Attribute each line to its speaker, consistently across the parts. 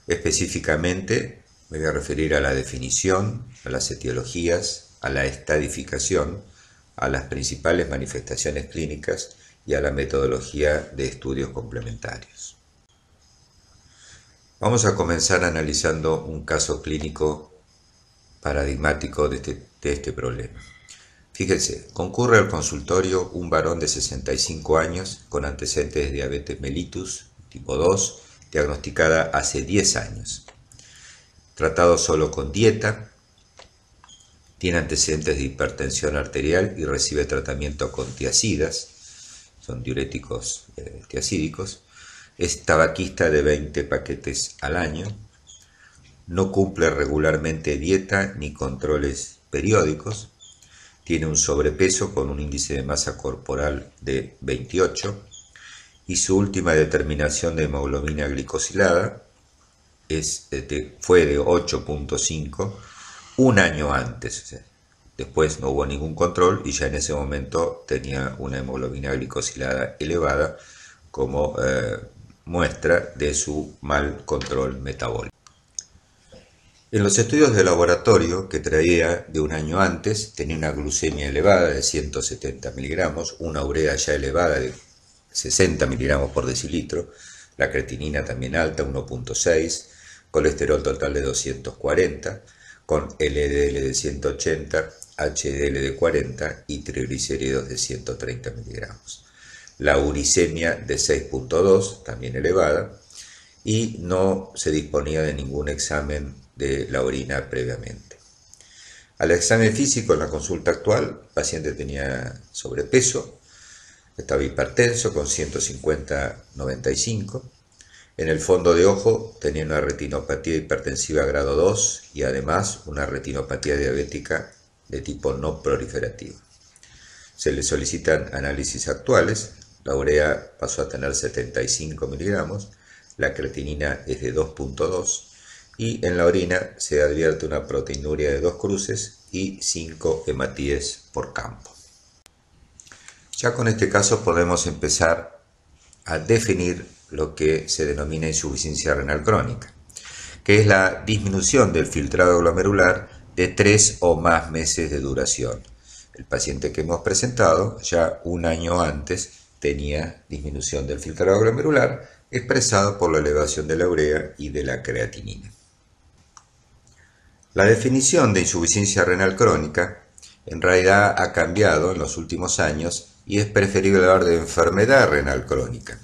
Speaker 1: Específicamente me voy a referir a la definición, a las etiologías, a la estadificación, a las principales manifestaciones clínicas y a la metodología de estudios complementarios. Vamos a comenzar analizando un caso clínico paradigmático de este problema. Fíjense, concurre al consultorio un varón de 65 años con antecedentes de diabetes mellitus tipo 2, diagnosticada hace 10 años. Tratado solo con dieta, tiene antecedentes de hipertensión arterial y recibe tratamiento con tiazidas, son diuréticos tiazídicos. Es tabaquista de 20 paquetes al año, no cumple regularmente dieta ni controles periódicos, tiene un sobrepeso con un índice de masa corporal de 28 y su última determinación de hemoglobina glicosilada fue de 8.5 un año antes. O sea, después no hubo ningún control y ya en ese momento tenía una hemoglobina glicosilada elevada como muestra de su mal control metabólico. En los estudios de laboratorio que traía de un año antes, tenía una glucemia elevada de 170 miligramos, una urea ya elevada de 60 miligramos por decilitro, la creatinina también alta, 1.6, colesterol total de 240, con LDL de 180, HDL de 40 y triglicéridos de 130 miligramos. La uricemia de 6.2, también elevada, y no se disponía de ningún examen de la orina previamente. Al examen físico en la consulta actual, el paciente tenía sobrepeso, estaba hipertenso con 150/95. En el fondo de ojo tenía una retinopatía hipertensiva grado 2 y además una retinopatía diabética de tipo no proliferativo. Se le solicitan análisis actuales, la urea pasó a tener 75 miligramos, la creatinina es de 2.2 y en la orina se advierte una proteinuria de 2 cruces y 5 hematíes por campo. Ya con este caso podemos empezar a definir lo que se denomina insuficiencia renal crónica, que es la disminución del filtrado glomerular de 3 o más meses de duración. El paciente que hemos presentado ya un año antes tenía disminución del filtrado glomerular expresado por la elevación de la urea y de la creatinina. La definición de insuficiencia renal crónica en realidad ha cambiado en los últimos años y es preferible hablar de enfermedad renal crónica.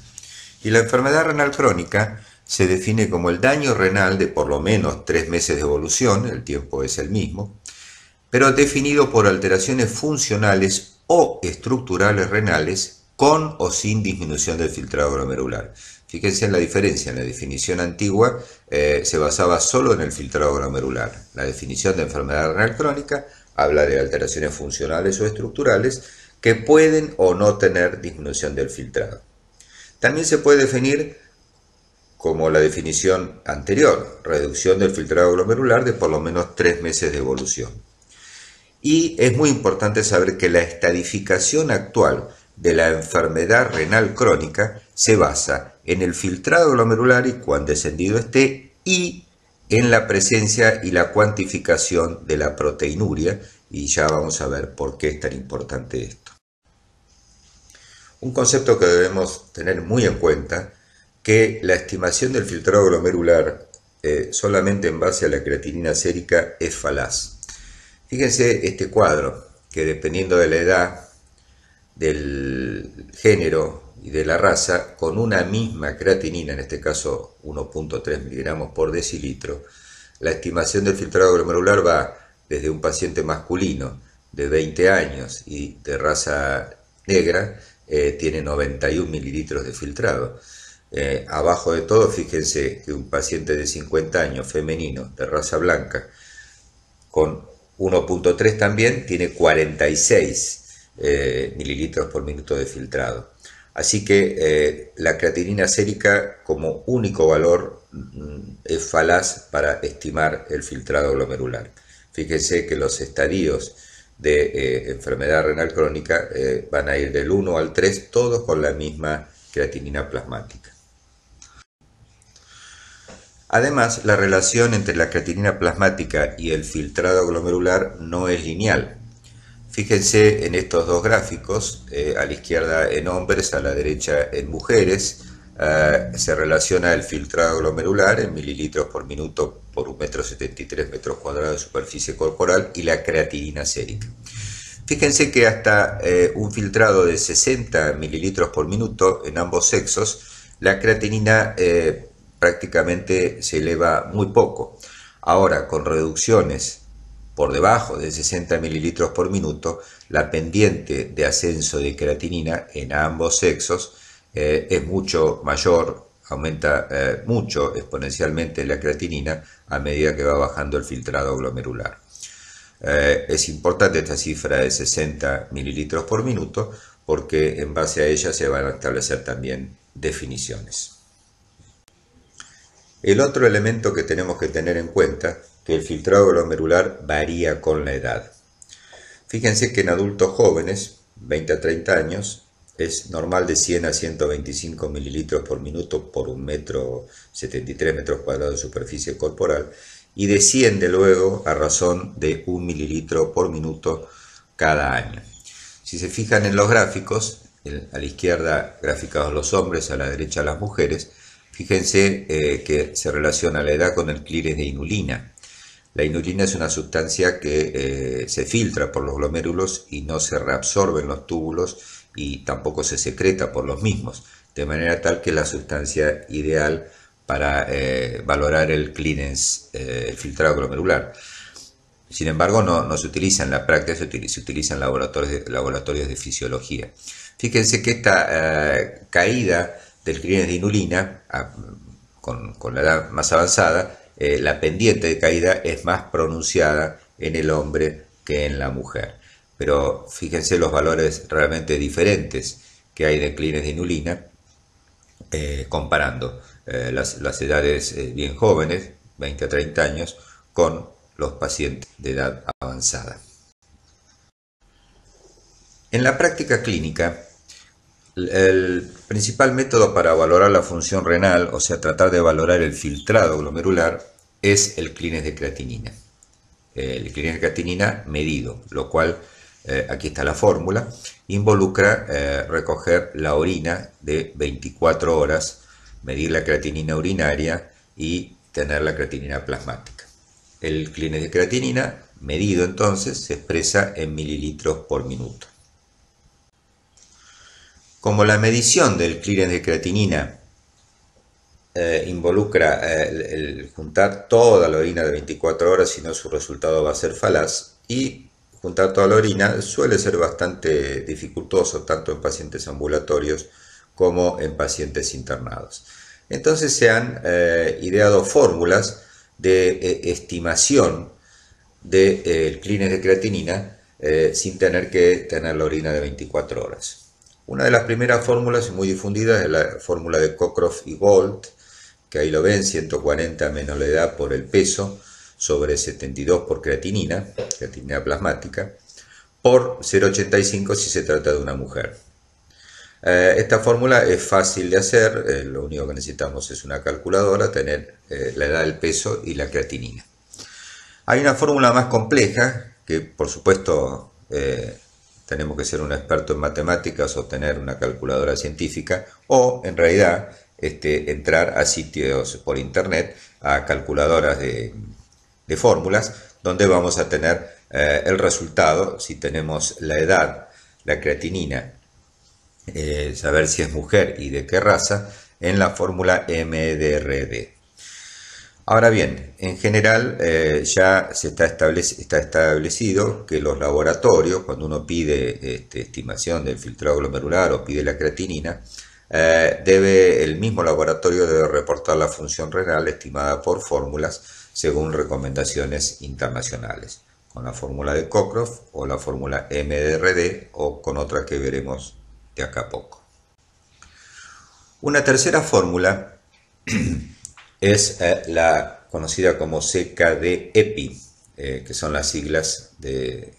Speaker 1: Y la enfermedad renal crónica se define como el daño renal de por lo menos 3 meses de evolución, el tiempo es el mismo, pero definido por alteraciones funcionales o estructurales renales con o sin disminución del filtrado glomerular. Fíjense en la diferencia, en la definición antigua se basaba solo en el filtrado glomerular. La definición de enfermedad renal crónica habla de alteraciones funcionales o estructurales que pueden o no tener disminución del filtrado. También se puede definir como la definición anterior, reducción del filtrado glomerular de por lo menos 3 meses de evolución. Y es muy importante saber que la estadificación actual de la enfermedad renal crónica se basa en el filtrado glomerular y cuán descendido esté y en la presencia y la cuantificación de la proteinuria, y ya vamos a ver por qué es tan importante esto. Un concepto que debemos tener muy en cuenta, que la estimación del filtrado glomerular solamente en base a la creatinina sérica es falaz. Fíjense este cuadro, que dependiendo de la edad, del género y de la raza, con una misma creatinina, en este caso 1.3 miligramos por decilitro, la estimación del filtrado glomerular va desde un paciente masculino de 20 años y de raza negra, tiene 91 mililitros de filtrado. Abajo de todo, fíjense que un paciente de 50 años femenino de raza blanca con 1.3 también tiene 46 mililitros por minuto de filtrado. Así que la creatinina sérica como único valor es falaz para estimar el filtrado glomerular. Fíjense que los estadios de enfermedad renal crónica van a ir del 1 al 3, todos con la misma creatinina plasmática. Además, la relación entre la creatinina plasmática y el filtrado glomerular no es lineal. Fíjense en estos dos gráficos, a la izquierda en hombres, a la derecha en mujeres. Se relaciona el filtrado glomerular en mililitros por minuto por 1,73 metros cuadrados de superficie corporal y la creatinina sérica. Fíjense que hasta un filtrado de 60 mililitros por minuto en ambos sexos, la creatinina prácticamente se eleva muy poco. Ahora, con reducciones por debajo de 60 mililitros por minuto, la pendiente de ascenso de creatinina en ambos sexos es mucho mayor, aumenta mucho exponencialmente la creatinina a medida que va bajando el filtrado glomerular. Es importante esta cifra de 60 mililitros por minuto porque en base a ella se van a establecer también definiciones. El otro elemento que tenemos que tener en cuenta que el filtrado glomerular varía con la edad. Fíjense que en adultos jóvenes, 20 a 30 años, es normal de 100 a 125 mililitros por minuto por 1,73 metros cuadrados de superficie corporal y desciende luego a razón de 1 mililitro por minuto cada año. Si se fijan en los gráficos, a la izquierda graficados los hombres, a la derecha las mujeres, fíjense que se relaciona la edad con el clearance de inulina. La inulina es una sustancia que se filtra por los glomérulos y no se reabsorbe en los túbulos y tampoco se secreta por los mismos, de manera tal que es la sustancia ideal para valorar el clearance, el filtrado glomerular. Sin embargo, no se utiliza en la práctica, se utiliza en laboratorios de fisiología. Fíjense que esta caída del clearance de inulina, con la edad más avanzada, la pendiente de caída es más pronunciada en el hombre que en la mujer. Pero fíjense los valores realmente diferentes que hay de clearance de inulina comparando las edades bien jóvenes, 20 a 30 años, con los pacientes de edad avanzada. En la práctica clínica, el principal método para valorar la función renal, o sea, tratar de valorar el filtrado glomerular, es el clearance de creatinina. El clearance de creatinina medido, lo cual, aquí está la fórmula, involucra recoger la orina de 24 horas, medir la creatinina urinaria y tener la creatinina plasmática. El clearance de creatinina medido entonces se expresa en mililitros por minuto. Como la medición del clearance de creatinina involucra el juntar toda la orina de 24 horas, si no su resultado va a ser falaz, y juntar toda la orina suele ser bastante dificultoso tanto en pacientes ambulatorios como en pacientes internados. Entonces se han ideado fórmulas de estimación del clearance de creatinina sin tener que tener la orina de 24 horas. Una de las primeras fórmulas muy difundidas es la fórmula de Cockcroft y Bolt, que ahí lo ven, 140 menos la edad por el peso, sobre 72 por creatinina plasmática, por 0,85 si se trata de una mujer. Esta fórmula es fácil de hacer, lo único que necesitamos es una calculadora, tener la edad del peso y la creatinina. Hay una fórmula más compleja, que por supuesto tenemos que ser un experto en matemáticas o tener una calculadora científica, o en realidad entrar a sitios por internet, a calculadoras de fórmulas, donde vamos a tener el resultado, si tenemos la edad, la creatinina, saber si es mujer y de qué raza, en la fórmula MDRD. Ahora bien, en general ya está establecido que los laboratorios, cuando uno pide estimación del filtrado glomerular o pide la creatinina, el mismo laboratorio debe reportar la función renal estimada por fórmulas según recomendaciones internacionales, con la fórmula de Cockcroft o la fórmula MDRD o con otra que veremos de acá a poco. Una tercera fórmula es la conocida como CKD-EPI, que son las siglas de...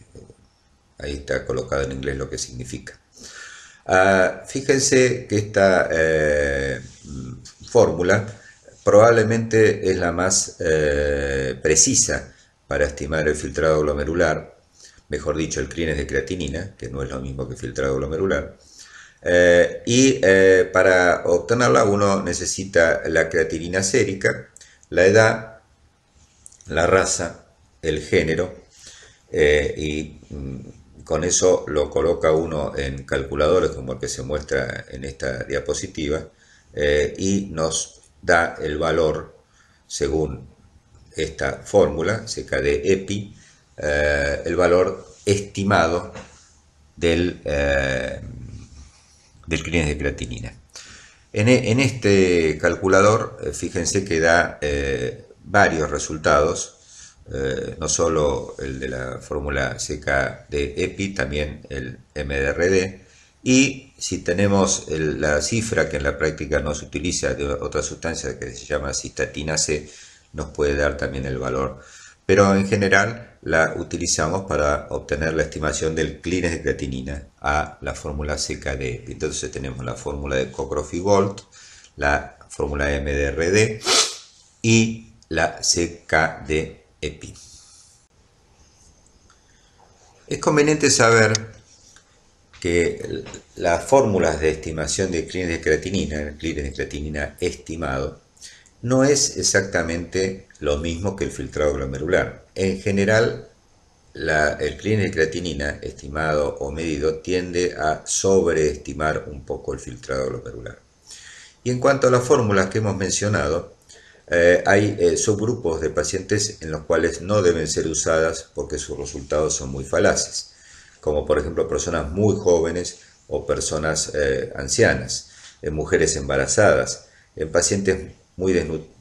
Speaker 1: ahí está colocado en inglés lo que significa. Fíjense que esta fórmula probablemente es la más precisa para estimar el filtrado glomerular, mejor dicho, el clínex de creatinina, que no es lo mismo que filtrado glomerular. Para obtenerla uno necesita la creatinina sérica, la edad, la raza, el género, y con eso lo coloca uno en calculadores como el que se muestra en esta diapositiva, y nos da el valor según esta fórmula, CKD-EPI, el valor estimado del clínex de creatinina. En este calculador, fíjense que da varios resultados, no solo el de la fórmula CKD-EPI, también el MDRD, y si tenemos la cifra que en la práctica no se utiliza de otra sustancia que se llama cistatina C, nos puede dar también el valor. Pero en general la utilizamos para obtener la estimación del clínex de creatinina a la fórmula CKD-EPI. Entonces tenemos la fórmula de Cockcroft-Gault, la fórmula MDRD y la CKD-EPI. Es conveniente saber que las fórmulas de estimación del clínex de creatinina, el clínex de creatinina estimado, no es exactamente lo mismo que el filtrado glomerular. En general, el clínex de creatinina estimado o medido tiende a sobreestimar un poco el filtrado glomerular. Y en cuanto a las fórmulas que hemos mencionado, hay subgrupos de pacientes en los cuales no deben ser usadas porque sus resultados son muy falaces, como por ejemplo personas muy jóvenes o personas ancianas, en mujeres embarazadas, en pacientes muy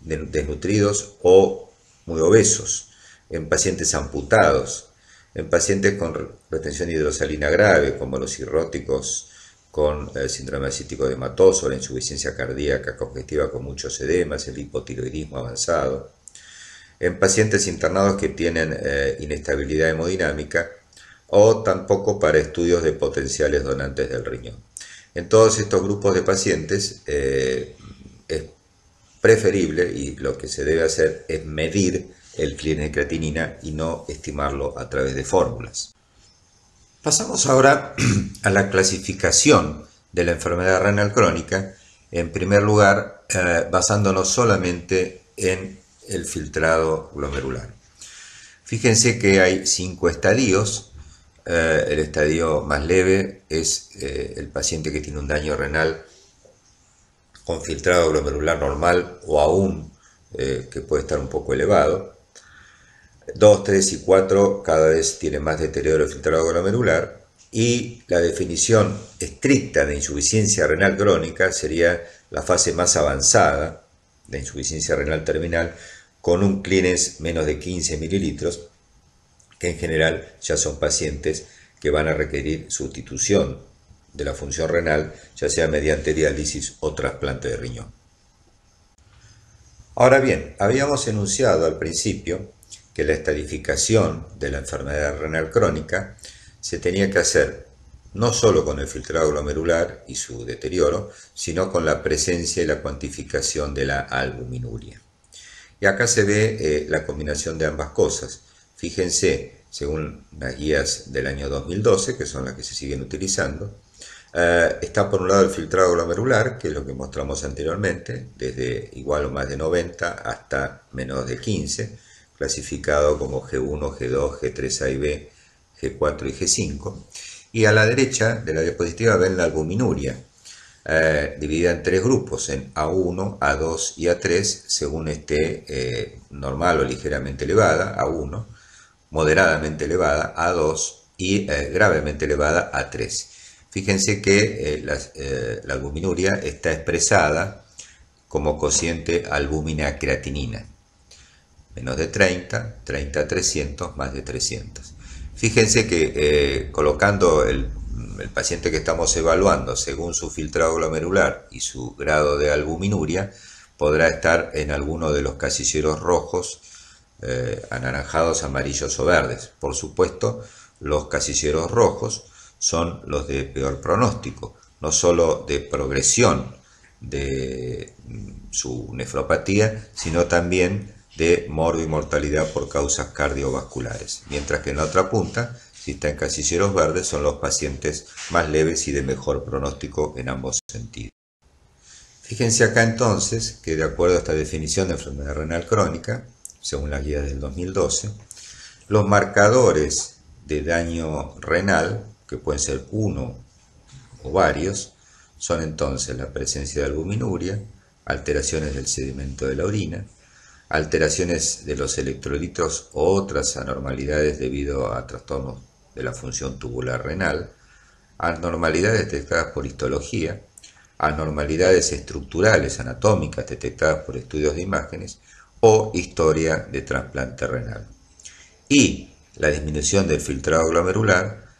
Speaker 1: desnutridos o muy obesos, en pacientes amputados, en pacientes con retención hidrosalina grave, como los cirróticos con síndrome ascítico edematoso, la insuficiencia cardíaca congestiva con muchos edemas, el hipotiroidismo avanzado, en pacientes internados que tienen inestabilidad hemodinámica, o tampoco para estudios de potenciales donantes del riñón. En todos estos grupos de pacientes es preferible, y lo que se debe hacer es medir el clínex de creatinina y no estimarlo a través de fórmulas. Pasamos ahora a la clasificación de la enfermedad renal crónica, en primer lugar basándonos solamente en el filtrado glomerular. Fíjense que hay 5 estadios. El estadio más leve es el paciente que tiene un daño renal con filtrado glomerular normal o aún que puede estar un poco elevado. 2, 3 y 4 cada vez tiene más deterioro del filtrado glomerular, y la definición estricta de insuficiencia renal crónica sería la fase más avanzada de insuficiencia renal terminal con un clínex menos de 15 mililitros, que en general ya son pacientes que van a requerir sustitución de la función renal, ya sea mediante diálisis o trasplante de riñón. Ahora bien, habíamos enunciado al principio que la estadificación de la enfermedad renal crónica se tenía que hacer no solo con el filtrado glomerular y su deterioro, sino con la presencia y la cuantificación de la albuminuria. Y acá se ve la combinación de ambas cosas. Fíjense, según las guías del año 2012, que son las que se siguen utilizando, está por un lado el filtrado glomerular, que es lo que mostramos anteriormente, desde igual o más de 90 hasta menos de 15, clasificado como G1, G2, G3A y B, G4 y G5. Y a la derecha de la diapositiva ven la albuminuria, dividida en 3 grupos, en A1, A2 y A3, según esté normal o ligeramente elevada, A1, moderadamente elevada, A2 y gravemente elevada, A3. Fíjense que la albuminuria está expresada como cociente albúmina creatinina. Menos de 30, 30 a 300, más de 300. Fíjense que colocando el paciente que estamos evaluando según su filtrado glomerular y su grado de albuminuria, podrá estar en alguno de los casilleros rojos, anaranjados, amarillos o verdes. Por supuesto, los casilleros rojos son los de peor pronóstico, no solo de progresión de su nefropatía, sino también de morbo y mortalidad por causas cardiovasculares, mientras que en la otra punta, si está en casilleros verdes, son los pacientes más leves y de mejor pronóstico en ambos sentidos. Fíjense acá entonces que de acuerdo a esta definición de enfermedad renal crónica, según las guías del 2012, los marcadores de daño renal, que pueden ser uno o varios, son entonces la presencia de albuminuria, alteraciones del sedimento de la orina, alteraciones de los electrolitos o otras anormalidades debido a trastornos de la función tubular renal, anormalidades detectadas por histología, anormalidades estructurales anatómicas detectadas por estudios de imágenes o historia de trasplante renal. Y la disminución del filtrado glomerular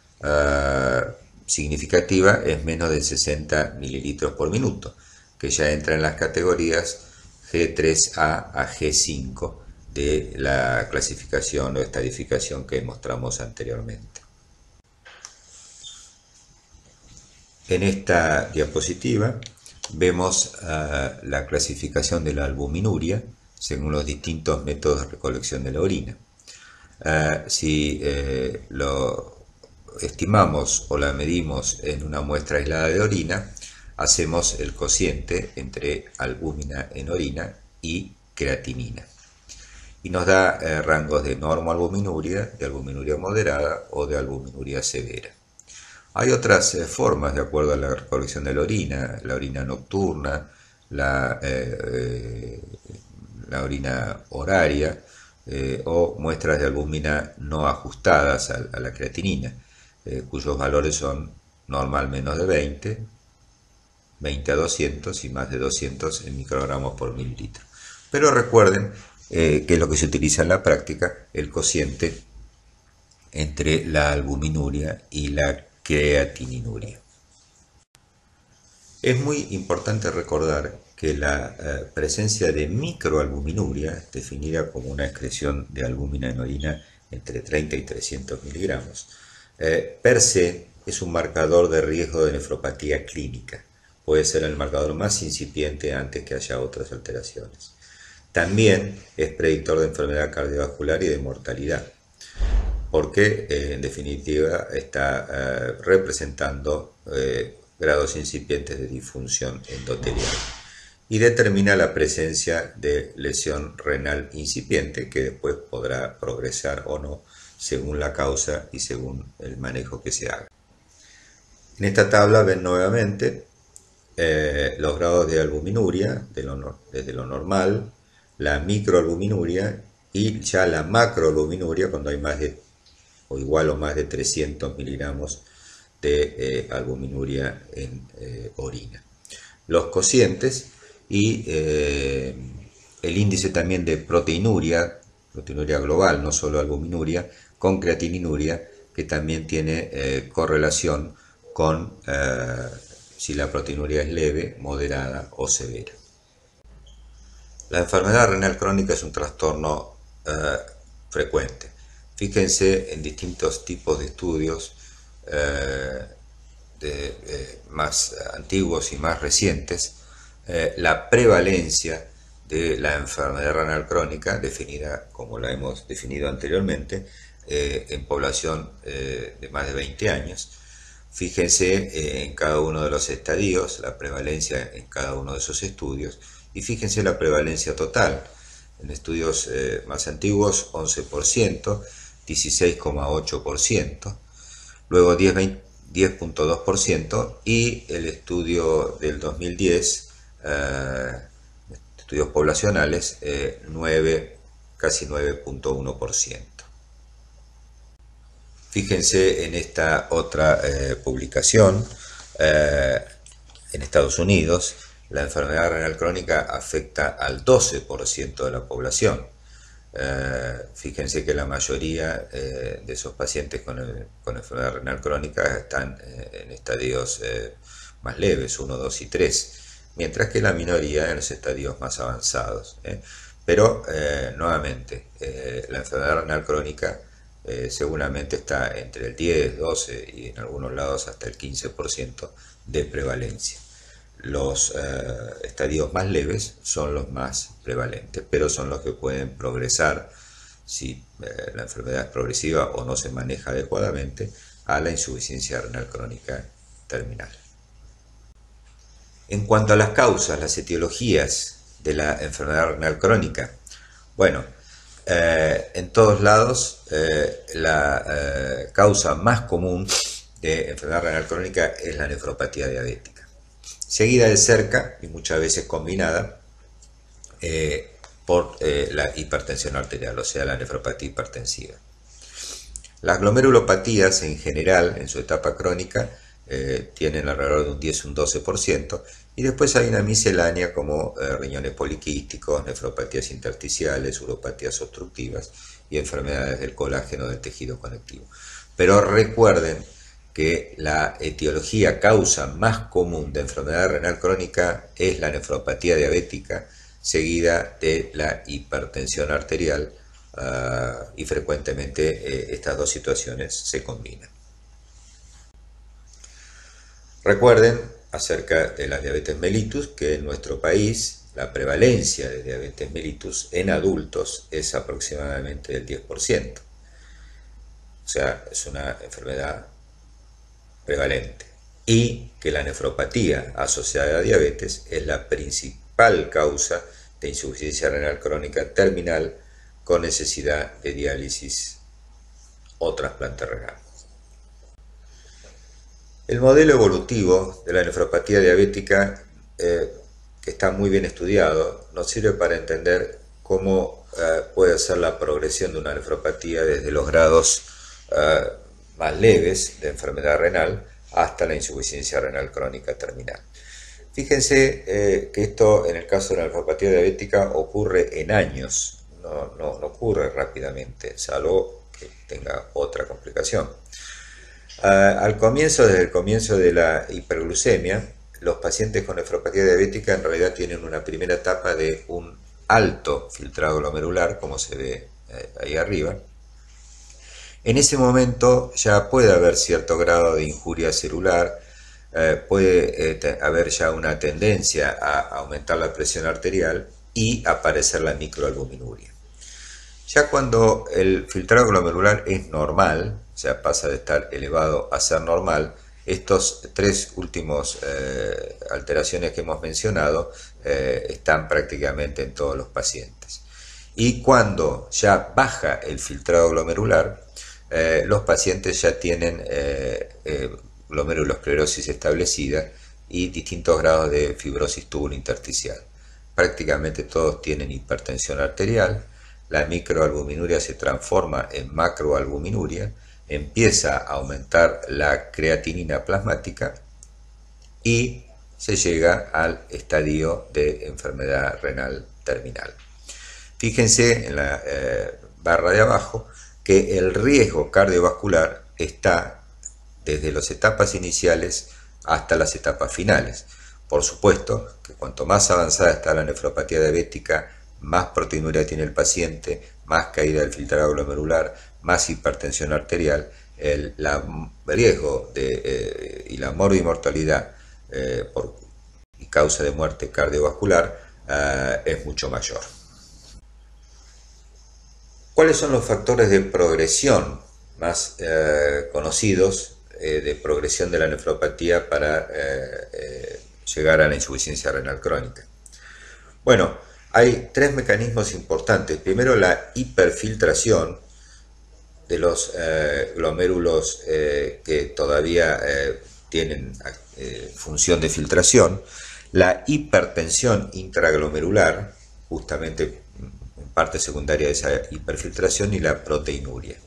Speaker 1: significativa es menos de 60 mililitros por minuto, que ya entra en las categorías G3A a G5 de la clasificación o estadificación que mostramos anteriormente. En esta diapositiva vemos la clasificación de la albuminuria según los distintos métodos de recolección de la orina. Si lo estimamos o la medimos en una muestra aislada de orina, hacemos el cociente entre albúmina en orina y creatinina. Y nos da rangos de normoalbuminuria, de albuminuria moderada o de albuminuria severa. Hay otras formas de acuerdo a la recolección de la orina nocturna, la orina horaria o muestras de albúmina no ajustadas a la creatinina, cuyos valores son normal menos de 20 a 200 y más de 200 microgramos por mililitro. Pero recuerden que es lo que se utiliza en la práctica, el cociente entre la albuminuria y la creatininuria. Es muy importante recordar que la presencia de microalbuminuria, definida como una excreción de albúmina en orina entre 30 y 300 miligramos, per se es un marcador de riesgo de nefropatía clínica. Puede ser el marcador más incipiente antes que haya otras alteraciones. También es predictor de enfermedad cardiovascular y de mortalidad, porque en definitiva está representando grados incipientes de disfunción endotelial y determina la presencia de lesión renal incipiente que después podrá progresar o no según la causa y según el manejo que se haga. En esta tabla ven nuevamente los grados de albuminuria desde lo normal, la microalbuminuria y ya la macroalbuminuria cuando hay más de o igual o más de 300 miligramos de albuminuria en orina. Los cocientes y el índice también de proteinuria global, no solo albuminuria, con creatininuria, que también tiene correlación con si la proteinuria es leve, moderada o severa. La enfermedad renal crónica es un trastorno frecuente. Fíjense en distintos tipos de estudios más antiguos y más recientes, la prevalencia de la enfermedad renal crónica, definida como la hemos definido anteriormente, en población de más de 20 años. Fíjense en cada uno de los estadios, la prevalencia en cada uno de esos estudios, y fíjense la prevalencia total. En estudios más antiguos, 11%, 16,8%, luego 10,2% y el estudio del 2010, estudios poblacionales, casi 9,1%. Fíjense en esta otra publicación, en Estados Unidos, la enfermedad renal crónica afecta al 12% de la población. Fíjense que la mayoría de esos pacientes con enfermedad renal crónica están en estadios más leves, 1, 2 y 3, mientras que la minoría en los estadios más avanzados. Pero, nuevamente, la enfermedad renal crónica seguramente está entre el 10, 12 y en algunos lados hasta el 15% de prevalencia. Los estadios más leves son los más prevalentes, pero son los que pueden progresar si la enfermedad es progresiva o no se maneja adecuadamente a la insuficiencia renal crónica terminal. En cuanto a las causas, las etiologías de la enfermedad renal crónica, bueno, en todos lados la causa más común de enfermedad renal crónica es la nefropatía diabética, seguida de cerca y muchas veces combinada por la hipertensión arterial, o sea, la nefropatía hipertensiva. Las glomerulopatías en general, en su etapa crónica, tienen alrededor de un 10 o un 12%, y después hay una miscelánea como riñones poliquísticos, nefropatías intersticiales, uropatías obstructivas y enfermedades del colágeno del tejido conectivo. Pero recuerden que la etiología causa más común de enfermedad renal crónica es la nefropatía diabética, seguida de la hipertensión arterial, y frecuentemente estas dos situaciones se combinan. Recuerden acerca de la diabetes mellitus que en nuestro país la prevalencia de diabetes mellitus en adultos es aproximadamente del 10%. O sea, es una enfermedad prevalente. Y que la nefropatía asociada a diabetes es la principal causa de insuficiencia renal crónica terminal con necesidad de diálisis o trasplante renal. El modelo evolutivo de la nefropatía diabética, que está muy bien estudiado, nos sirve para entender cómo puede ser la progresión de una nefropatía desde los grados más leves de enfermedad renal hasta la insuficiencia renal crónica terminal. Fíjense que esto, en el caso de la nefropatía diabética, ocurre en años, no ocurre rápidamente, salvo que tenga otra complicación. Desde el comienzo de la hiperglucemia, los pacientes con nefropatía diabética en realidad tienen una primera etapa de un alto filtrado glomerular, como se ve ahí arriba. En ese momento ya puede haber cierto grado de injuria celular, puede haber ya una tendencia a aumentar la presión arterial y aparecer la microalbuminuria. Ya cuando el filtrado glomerular es normal, o sea, pasa de estar elevado a ser normal, estos tres últimos alteraciones que hemos mencionado están prácticamente en todos los pacientes. Y cuando ya baja el filtrado glomerular, los pacientes ya tienen glomerulosclerosis establecida y distintos grados de fibrosis túbulo-intersticial. Prácticamente todos tienen hipertensión arterial, la microalbuminuria se transforma en macroalbuminuria, empieza a aumentar la creatinina plasmática y se llega al estadio de enfermedad renal terminal. Fíjense en la barra de abajo que el riesgo cardiovascular está desde las etapas iniciales hasta las etapas finales. Por supuesto que cuanto más avanzada está la nefropatía diabética, más proteinuria tiene el paciente, más caída del filtrado glomerular, más hipertensión arterial, el riesgo y la morbimortalidad y causa de muerte cardiovascular es mucho mayor. ¿Cuáles son los factores de progresión más conocidos de progresión de la nefropatía para llegar a la insuficiencia renal crónica? Bueno, hay tres mecanismos importantes. Primero, la hiperfiltración de los glomérulos que todavía tienen función de filtración, la hipertensión intraglomerular, justamente en parte secundaria de esa hiperfiltración, y la proteinuria.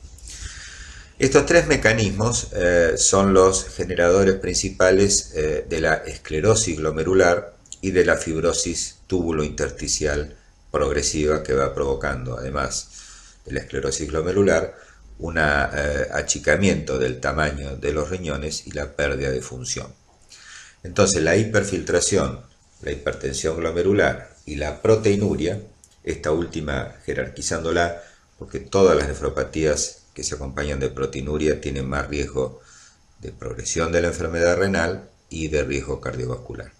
Speaker 1: Estos tres mecanismos son los generadores principales de la esclerosis glomerular y de la fibrosis túbulo-intersticial progresiva, que va provocando, además de la esclerosis glomerular, un achicamiento del tamaño de los riñones y la pérdida de función. Entonces, la hiperfiltración, la hipertensión glomerular y la proteinuria, esta última jerarquizándola porque todas las nefropatías que se acompañan de proteinuria tienen más riesgo de progresión de la enfermedad renal y de riesgo cardiovascular.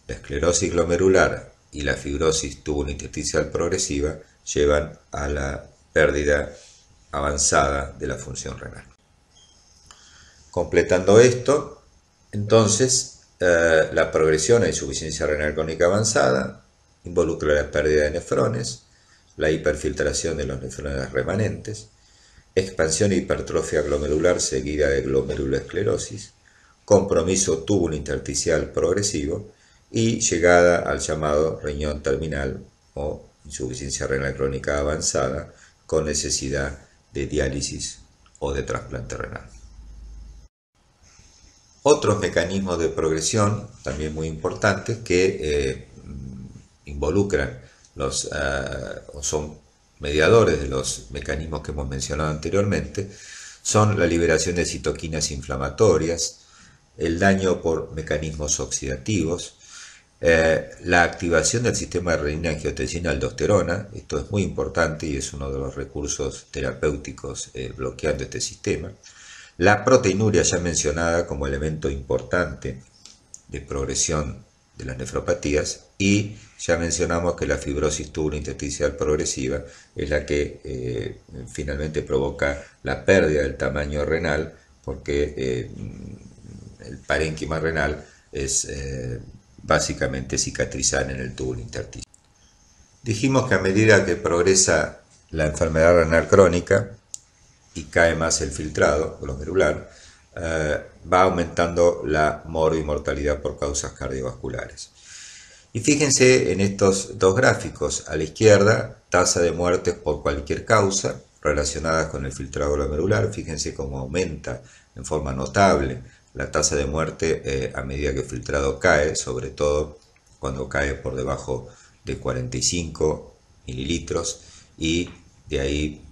Speaker 1: La esclerosis glomerular y la fibrosis tubulointersticial progresiva llevan a la pérdida avanzada de la función renal. Completando esto, entonces, la progresión a insuficiencia renal crónica avanzada involucra la pérdida de nefrones, la hiperfiltración de los nefrones remanentes, expansión e hipertrofia glomerular seguida de glomerulosclerosis, compromiso túbulo-intersticial progresivo y llegada al llamado riñón terminal o insuficiencia renal crónica avanzada con necesidad de diálisis o de trasplante renal. Otros mecanismos de progresión, también muy importantes, que involucran o son mediadores de los mecanismos que hemos mencionado anteriormente, son la liberación de citoquinas inflamatorias, el daño por mecanismos oxidativos, la activación del sistema de renina-angiotensina-aldosterona. Esto es muy importante y es uno de los recursos terapéuticos bloqueando este sistema. La proteinuria ya mencionada como elemento importante de progresión de las nefropatías, y ya mencionamos que la fibrosis tubulointersticial progresiva es la que finalmente provoca la pérdida del tamaño renal, porque el parénquima renal es básicamente cicatrizar en el túbulo intersticial. Dijimos que a medida que progresa la enfermedad renal crónica y cae más el filtrado glomerular, va aumentando la morbimortalidad por causas cardiovasculares. Y fíjense en estos dos gráficos. A la izquierda, tasa de muertes por cualquier causa relacionadas con el filtrado glomerular. Fíjense cómo aumenta en forma notable la tasa de muerte a medida que el filtrado cae, sobre todo cuando cae por debajo de 45 mililitros, y de ahí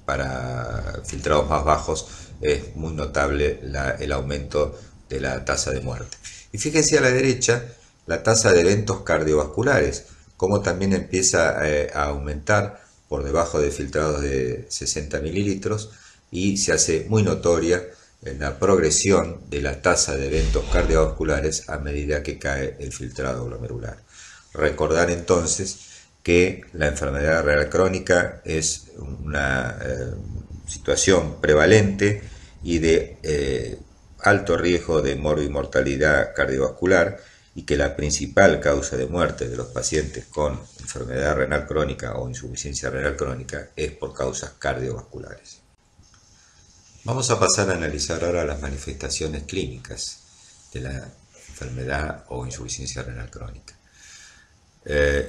Speaker 1: para filtrados más bajos es muy notable el aumento de la tasa de muerte. Y fíjense a la derecha la tasa de eventos cardiovasculares, como también empieza a aumentar por debajo de filtrados de 60 mililitros, y se hace muy notoria en la progresión de la tasa de eventos cardiovasculares a medida que cae el filtrado glomerular. Recordar entonces que la enfermedad renal crónica es una situación prevalente y de alto riesgo de morbimortalidad cardiovascular, y que la principal causa de muerte de los pacientes con enfermedad renal crónica o insuficiencia renal crónica es por causas cardiovasculares. Vamos a pasar a analizar ahora las manifestaciones clínicas de la enfermedad o insuficiencia renal crónica.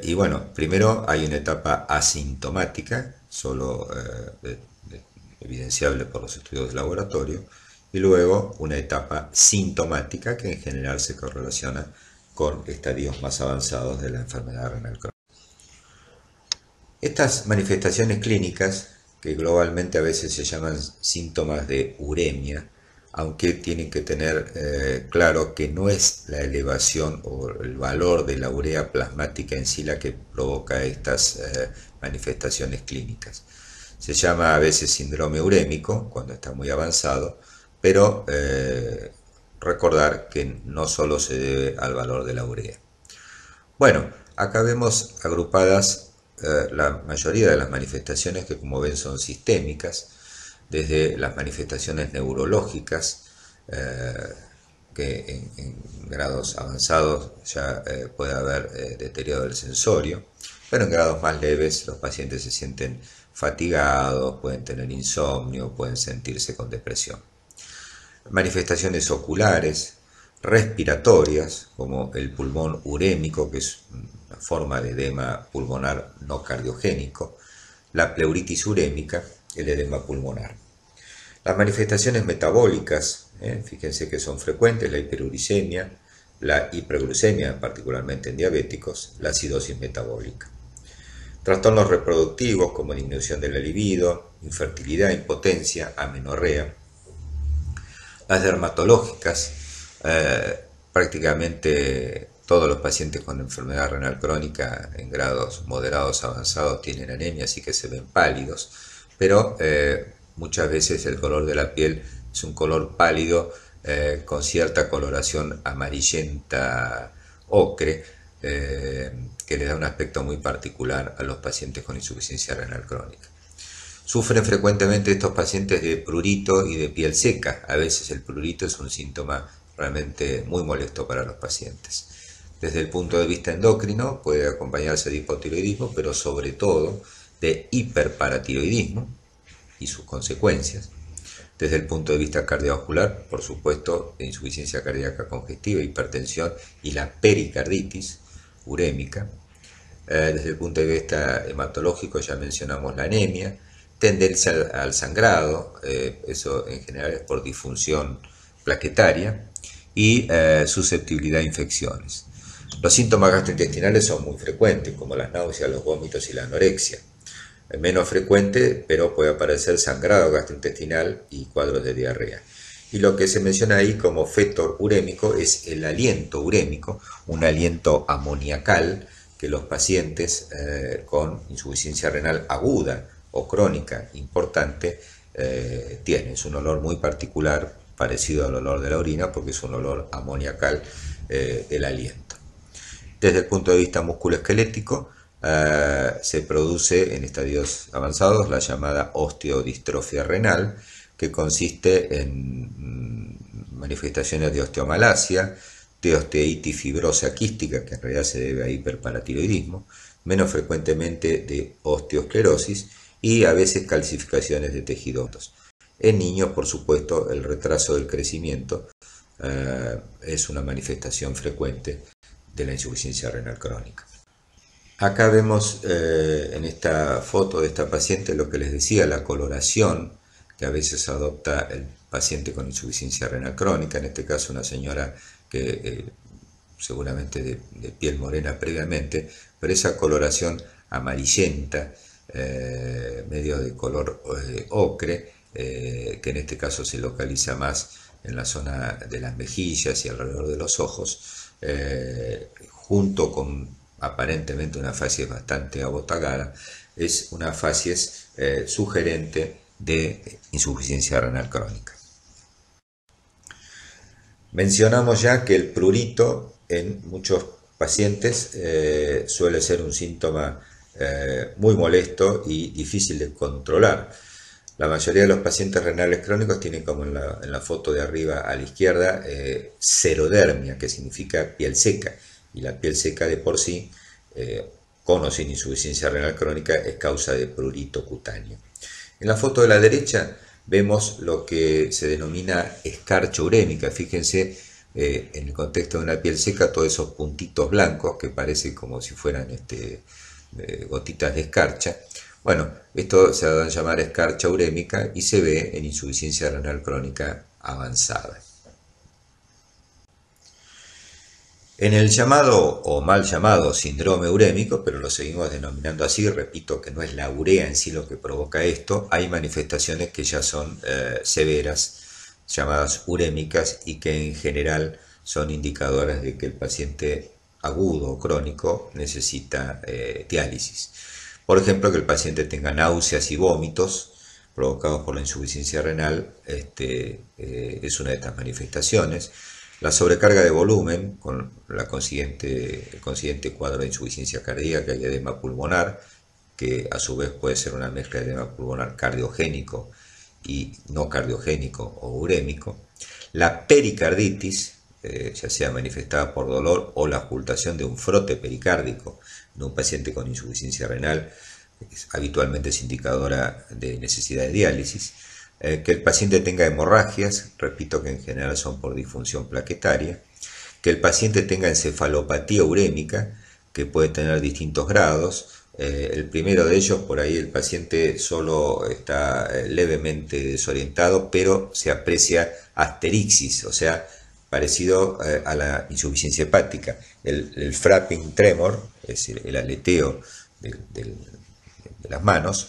Speaker 1: Y bueno, primero hay una etapa asintomática, solo evidenciable por los estudios de laboratorio, y luego una etapa sintomática que en general se correlaciona con estadios más avanzados de la enfermedad renal crónica. Estas manifestaciones clínicas, que globalmente a veces se llaman síntomas de uremia, aunque tienen que tener claro que no es la elevación o el valor de la urea plasmática en sí la que provoca estas manifestaciones clínicas. Se llama a veces síndrome urémico cuando está muy avanzado, pero recordar que no solo se debe al valor de la urea. Bueno, acá vemos agrupadas la mayoría de las manifestaciones, que como ven son sistémicas, desde las manifestaciones neurológicas, que en grados avanzados ya puede haber deterioro del sensorio, pero en grados más leves los pacientes se sienten fatigados, pueden tener insomnio, pueden sentirse con depresión. Manifestaciones oculares, respiratorias, como el pulmón urémico, que es una forma de edema pulmonar no cardiogénico, la pleuritis urémica, el edema pulmonar. Las manifestaciones metabólicas, fíjense que son frecuentes: la hiperuricemia, la hiperglucemia, particularmente en diabéticos, la acidosis metabólica. Trastornos reproductivos como disminución de la libido, infertilidad, impotencia, amenorrea. Las dermatológicas, prácticamente todos los pacientes con enfermedad renal crónica en grados moderados avanzados tienen anemia, así que se ven pálidos, pero muchas veces el color de la piel es un color pálido con cierta coloración amarillenta ocre, que le da un aspecto muy particular a los pacientes con insuficiencia renal crónica. Sufren frecuentemente estos pacientes de prurito y de piel seca. A veces el prurito es un síntoma realmente muy molesto para los pacientes. Desde el punto de vista endocrino puede acompañarse de hipotiroidismo, pero sobre todo de hiperparatiroidismo y sus consecuencias. Desde el punto de vista cardiovascular, por supuesto, de insuficiencia cardíaca congestiva, hipertensión y la pericarditis urémica. Desde el punto de vista hematológico ya mencionamos la anemia, tendencia al sangrado, eso en general es por disfunción plaquetaria, y susceptibilidad a infecciones. Los síntomas gastrointestinales son muy frecuentes, como las náuseas, los vómitos y la anorexia. Es menos frecuente, pero puede aparecer sangrado gastrointestinal y cuadros de diarrea. Y lo que se menciona ahí como fetor urémico es el aliento urémico, un aliento amoniacal que los pacientes con insuficiencia renal aguda o crónica importante tienen. Es un olor muy particular, parecido al olor de la orina, porque es un olor amoniacal del aliento. Desde el punto de vista musculoesquelético, se produce en estadios avanzados la llamada osteodistrofia renal, que consiste en manifestaciones de osteomalacia, de osteoitis fibrosa quística, que en realidad se debe a hiperparatiroidismo, menos frecuentemente de osteosclerosis y a veces calcificaciones de tejidos. En niños, por supuesto, el retraso del crecimiento es una manifestación frecuente de la insuficiencia renal crónica. Acá vemos en esta foto de esta paciente lo que les decía, la coloración que a veces adopta el paciente con insuficiencia renal crónica, en este caso una señora que seguramente de piel morena previamente, pero esa coloración amarillenta, medio de color ocre, que en este caso se localiza más en la zona de las mejillas y alrededor de los ojos, junto con aparentemente una facies bastante abotagada, es una facies sugerente de insuficiencia renal crónica. Mencionamos ya que el prurito en muchos pacientes suele ser un síntoma muy molesto y difícil de controlar. La mayoría de los pacientes renales crónicos tienen, como en la foto de arriba a la izquierda, xerodermia, que significa piel seca, y la piel seca de por sí, con o sin insuficiencia renal crónica, es causa de prurito cutáneo. En la foto de la derecha vemos lo que se denomina escarcha urémica. Fíjense en el contexto de una piel seca todos esos puntitos blancos que parecen como si fueran gotitas de escarcha. Bueno, esto se da a llamar escarcha urémica y se ve en insuficiencia renal crónica avanzada. En el llamado o mal llamado síndrome urémico, pero lo seguimos denominando así, repito que no es la urea en sí lo que provoca esto, hay manifestaciones que ya son severas, llamadas urémicas, y que en general son indicadoras de que el paciente agudo o crónico necesita diálisis. Por ejemplo, que el paciente tenga náuseas y vómitos provocados por la insuficiencia renal, es una de estas manifestaciones. La sobrecarga de volumen, con el consiguiente cuadro de insuficiencia cardíaca y edema pulmonar, que a su vez puede ser una mezcla de edema pulmonar cardiogénico y no cardiogénico o urémico. La pericarditis, ya sea manifestada por dolor o la ocultación de un frote pericárdico en un paciente con insuficiencia renal, habitualmente es indicadora de necesidad de diálisis. Que el paciente tenga hemorragias, repito que en general son por disfunción plaquetaria, que el paciente tenga encefalopatía urémica, que puede tener distintos grados. El primero de ellos, por ahí el paciente solo está levemente desorientado, pero se aprecia asterixis, o sea, parecido a la insuficiencia hepática. El frapping tremor, es decir, el aleteo de las manos,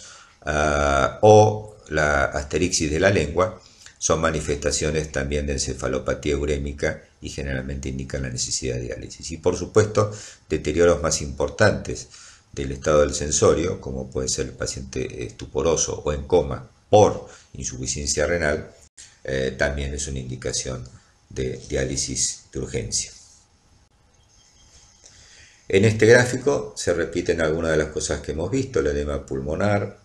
Speaker 1: o la asterixis de la lengua, son manifestaciones también de encefalopatía urémica y generalmente indican la necesidad de diálisis. Y por supuesto, deterioros más importantes del estado del sensorio, como puede ser el paciente estuporoso o en coma por insuficiencia renal, también es una indicación de diálisis de urgencia. En este gráfico se repiten algunas de las cosas que hemos visto: el edema pulmonar,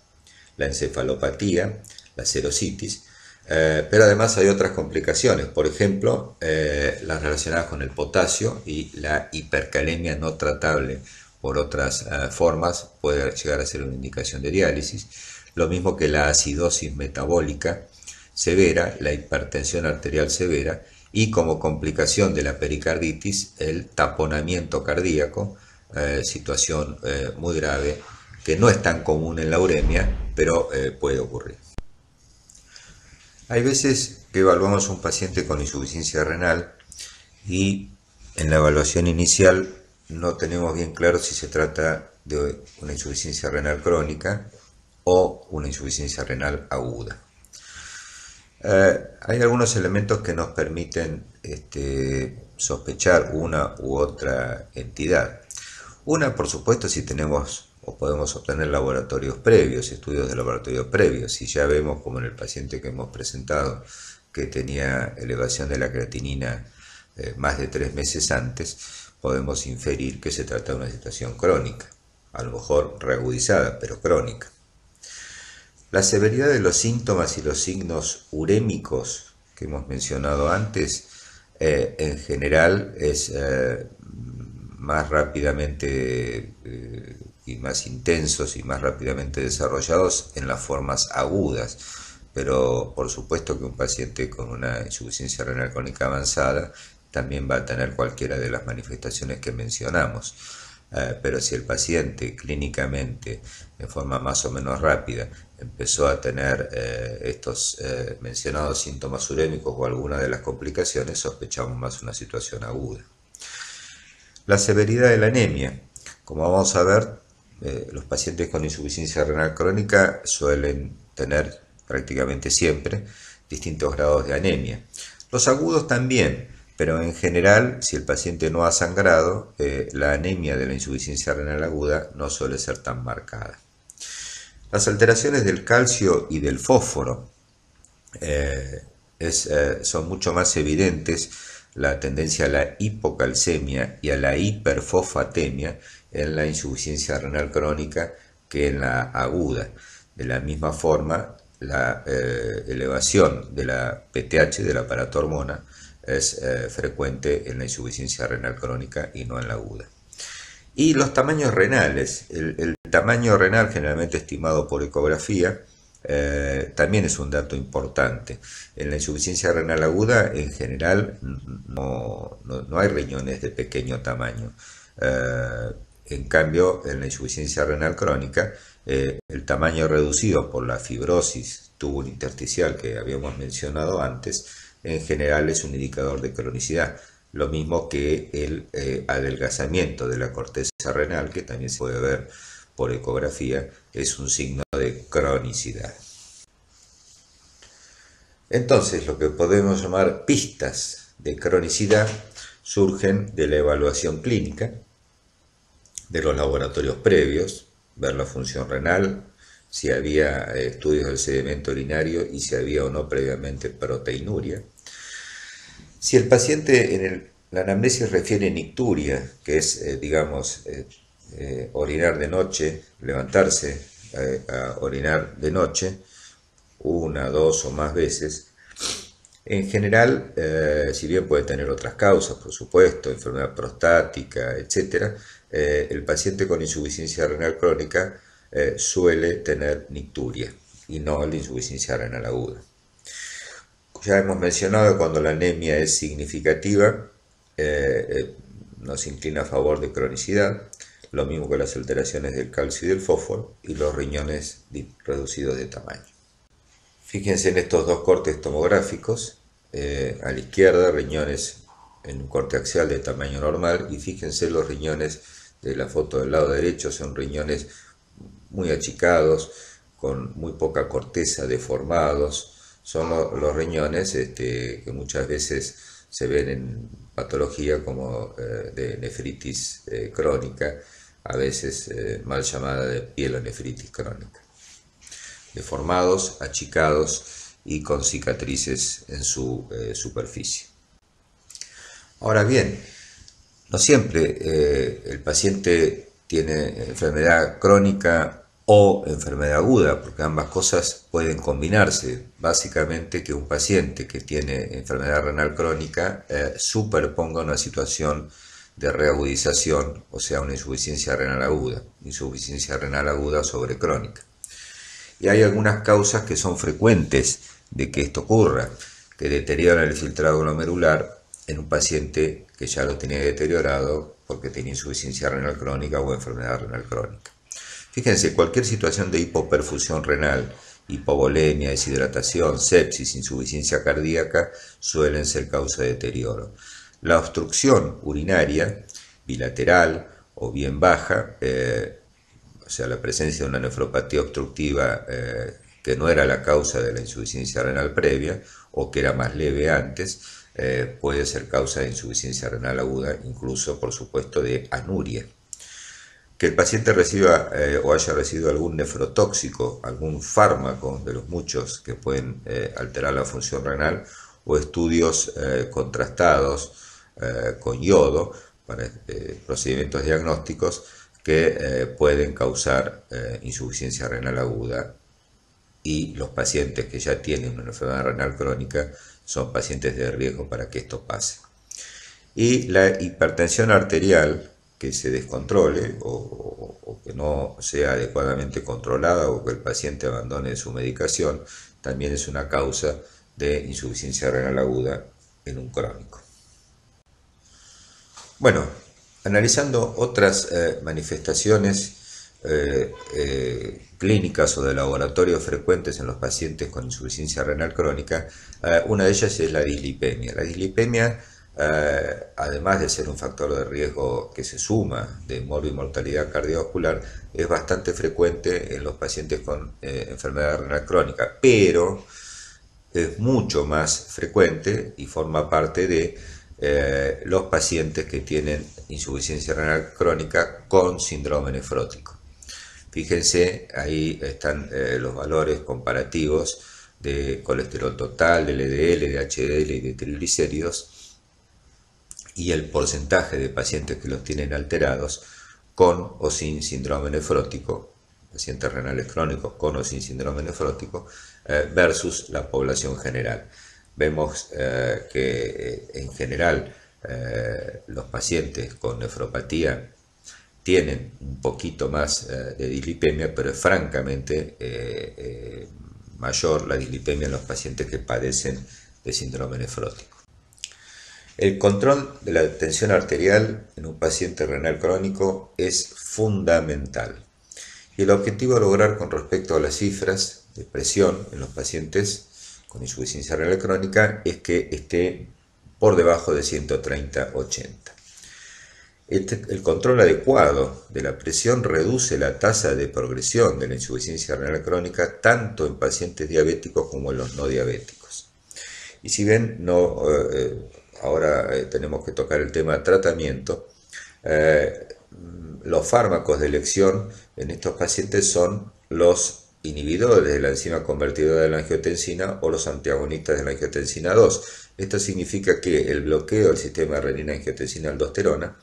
Speaker 1: la encefalopatía, la serositis, pero además hay otras complicaciones, por ejemplo, las relacionadas con el potasio y la hipercalemia no tratable por otras formas puede llegar a ser una indicación de diálisis, lo mismo que la acidosis metabólica severa, la hipertensión arterial severa y, como complicación de la pericarditis, el taponamiento cardíaco, situación muy grave que no es tan común en la uremia, pero puede ocurrir. Hay veces que evaluamos a un paciente con insuficiencia renal y en la evaluación inicial no tenemos bien claro si se trata de una insuficiencia renal crónica o una insuficiencia renal aguda. Hay algunos elementos que nos permiten sospechar una u otra entidad. Una, por supuesto, si tenemos o podemos obtener laboratorios previos, estudios de laboratorios previos. Si ya vemos, como en el paciente que hemos presentado, que tenía elevación de la creatinina más de 3 meses antes, podemos inferir que se trata de una situación crónica, a lo mejor reagudizada, pero crónica. La severidad de los síntomas y los signos urémicos que hemos mencionado antes, en general es más rápidamente y más intensos y más rápidamente desarrollados en las formas agudas, pero por supuesto que un paciente con una insuficiencia renal crónica avanzada también va a tener cualquiera de las manifestaciones que mencionamos. Pero si el paciente clínicamente, de forma más o menos rápida, empezó a tener estos mencionados síntomas urémicos o alguna de las complicaciones, sospechamos más una situación aguda. La severidad de la anemia. Como vamos a ver, los pacientes con insuficiencia renal crónica suelen tener prácticamente siempre distintos grados de anemia. Los agudos también, pero en general, si el paciente no ha sangrado, la anemia de la insuficiencia renal aguda no suele ser tan marcada. Las alteraciones del calcio y del fósforo son mucho más evidentes, la tendencia a la hipocalcemia y a la hiperfosfatemia en la insuficiencia renal crónica que en la aguda. De la misma forma, la elevación de la PTH, de la paratormona, es frecuente en la insuficiencia renal crónica y no en la aguda. Y los tamaños renales. El tamaño renal, generalmente estimado por ecografía, también es un dato importante. En la insuficiencia renal aguda, en general, no hay riñones de pequeño tamaño. En cambio, en la insuficiencia renal crónica, el tamaño reducido por la fibrosis tubulointersticial que habíamos mencionado antes, en general es un indicador de cronicidad. Lo mismo que el adelgazamiento de la corteza renal, que también se puede ver por ecografía, es un signo de cronicidad. Entonces, lo que podemos llamar pistas de cronicidad surgen de la evaluación clínica, de los laboratorios previos, ver la función renal, si había estudios del sedimento urinario y si había o no previamente proteinuria. Si el paciente en la anamnesis refiere nicturia, que es, orinar de noche, levantarse a orinar de noche, 1, 2 o más veces, en general, si bien puede tener otras causas, por supuesto, enfermedad prostática, etc., el paciente con insuficiencia renal crónica suele tener nicturia y no la insuficiencia renal aguda. Ya hemos mencionado que cuando la anemia es significativa, nos inclina a favor de cronicidad, lo mismo que las alteraciones del calcio y del fósforo y los riñones reducidos de tamaño. Fíjense en estos dos cortes tomográficos, a la izquierda riñones en un corte axial de tamaño normal, y fíjense los riñones de la foto del lado derecho, son riñones muy achicados, con muy poca corteza, deformados. Son los riñones que muchas veces se ven en patología como de nefritis crónica, a veces mal llamada de pielonefritis crónica. Deformados, achicados y con cicatrices en su superficie. Ahora bien, No siempre el paciente tiene enfermedad crónica o enfermedad aguda, porque ambas cosas pueden combinarse. Básicamente que un paciente que tiene enfermedad renal crónica superponga una situación de reagudización, o sea, una insuficiencia renal aguda sobre crónica. Y hay algunas causas que son frecuentes de que esto ocurra, que deterioran el filtrado glomerular en un paciente que ya lo tenía deteriorado porque tenía insuficiencia renal crónica o enfermedad renal crónica. Fíjense, cualquier situación de hipoperfusión renal, hipovolemia, deshidratación, sepsis, insuficiencia cardíaca suelen ser causa de deterioro. La obstrucción urinaria bilateral o bien baja, o sea, la presencia de una nefropatía obstructiva que no era la causa de la insuficiencia renal previa o que era más leve antes, puede ser causa de insuficiencia renal aguda, incluso por supuesto de anuria. Que el paciente reciba o haya recibido algún nefrotóxico, algún fármaco de los muchos que pueden alterar la función renal, o estudios contrastados con yodo para procedimientos diagnósticos que pueden causar insuficiencia renal aguda, y los pacientes que ya tienen una enfermedad renal crónica son pacientes de riesgo para que esto pase. Y la hipertensión arterial que se descontrole o que no sea adecuadamente controlada o que el paciente abandone su medicación también es una causa de insuficiencia renal aguda en un crónico. Bueno, analizando otras manifestaciones clínicas o de laboratorio frecuentes en los pacientes con insuficiencia renal crónica, una de ellas es la dislipemia. La dislipemia, además de ser un factor de riesgo que se suma de morbimortalidad cardiovascular, es bastante frecuente en los pacientes con enfermedad renal crónica, pero es mucho más frecuente y forma parte de los pacientes que tienen insuficiencia renal crónica con síndrome nefrótico. Fíjense, ahí están los valores comparativos de colesterol total, de LDL, de HDL y de triglicéridos, y el porcentaje de pacientes que los tienen alterados con o sin síndrome nefrótico, pacientes renales crónicos con o sin síndrome nefrótico, versus la población general. Vemos que en general los pacientes con nefropatía tienen un poquito más de dislipemia, pero es francamente mayor la dislipemia en los pacientes que padecen de síndrome nefrótico. El control de la tensión arterial en un paciente renal crónico es fundamental. Y el objetivo a lograr con respecto a las cifras de presión en los pacientes con insuficiencia renal crónica es que esté por debajo de 130/80. El control adecuado de la presión reduce la tasa de progresión de la insuficiencia renal crónica tanto en pacientes diabéticos como en los no diabéticos. Y si bien ahora tenemos que tocar el tema de tratamiento, los fármacos de elección en estos pacientes son los inhibidores de la enzima convertidora de la angiotensina o los antagonistas de la angiotensina 2. Esto significa que el bloqueo del sistema renina-angiotensina-aldosterona,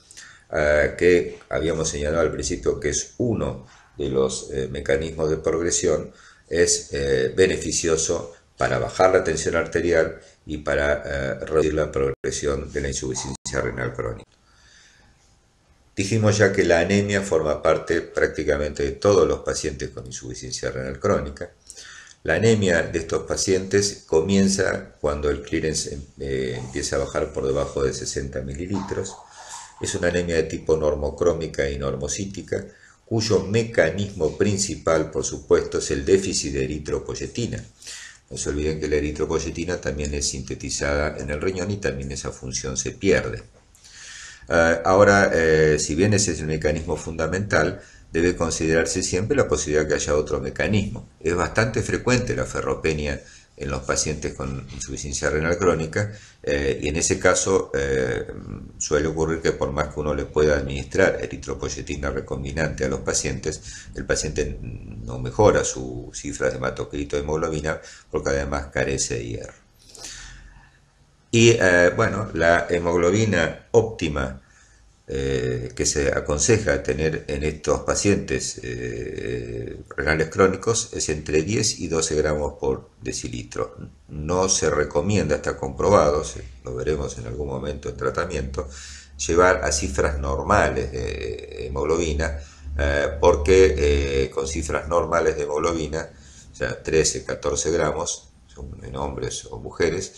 Speaker 1: que habíamos señalado al principio que es uno de los mecanismos de progresión, es beneficioso para bajar la tensión arterial y para reducir la progresión de la insuficiencia renal crónica. Dijimos ya que la anemia forma parte prácticamente de todos los pacientes con insuficiencia renal crónica. La anemia de estos pacientes comienza cuando el clearance empieza a bajar por debajo de 60 mililitros. Es una anemia de tipo normocrómica y normocítica, cuyo mecanismo principal, por supuesto, es el déficit de eritropoyetina. No se olviden que la eritropoyetina también es sintetizada en el riñón y también esa función se pierde. Ahora, si bien ese es el mecanismo fundamental, debe considerarse siempre la posibilidad que haya otro mecanismo. Es bastante frecuente la ferropenia en los pacientes con insuficiencia renal crónica y en ese caso suele ocurrir que por más que uno le pueda administrar eritropoyetina recombinante a los pacientes, el paciente no mejora su cifra de hematocrito de hemoglobina porque además carece de hierro. Y bueno, la hemoglobina óptima que se aconseja tener en estos pacientes renales crónicos es entre 10 y 12 gramos por decilitro. No se recomienda, está comprobado, lo veremos en algún momento en tratamiento, llevar a cifras normales de hemoglobina, porque con cifras normales de hemoglobina, o sea, 13, 14 gramos, en hombres o mujeres,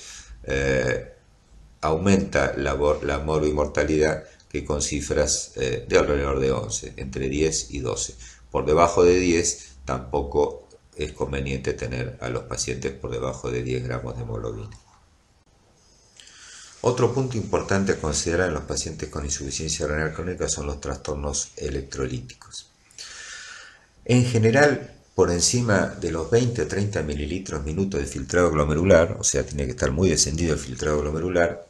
Speaker 1: aumenta la morbimortalidad que con cifras de alrededor de 11, entre 10 y 12. Por debajo de 10 tampoco es conveniente tener a los pacientes por debajo de 10 gramos de hemoglobina. Otro punto importante a considerar en los pacientes con insuficiencia renal crónica son los trastornos electrolíticos. En general, por encima de los 20 o 30 mililitros minuto de filtrado glomerular, o sea, tiene que estar muy descendido el filtrado glomerular,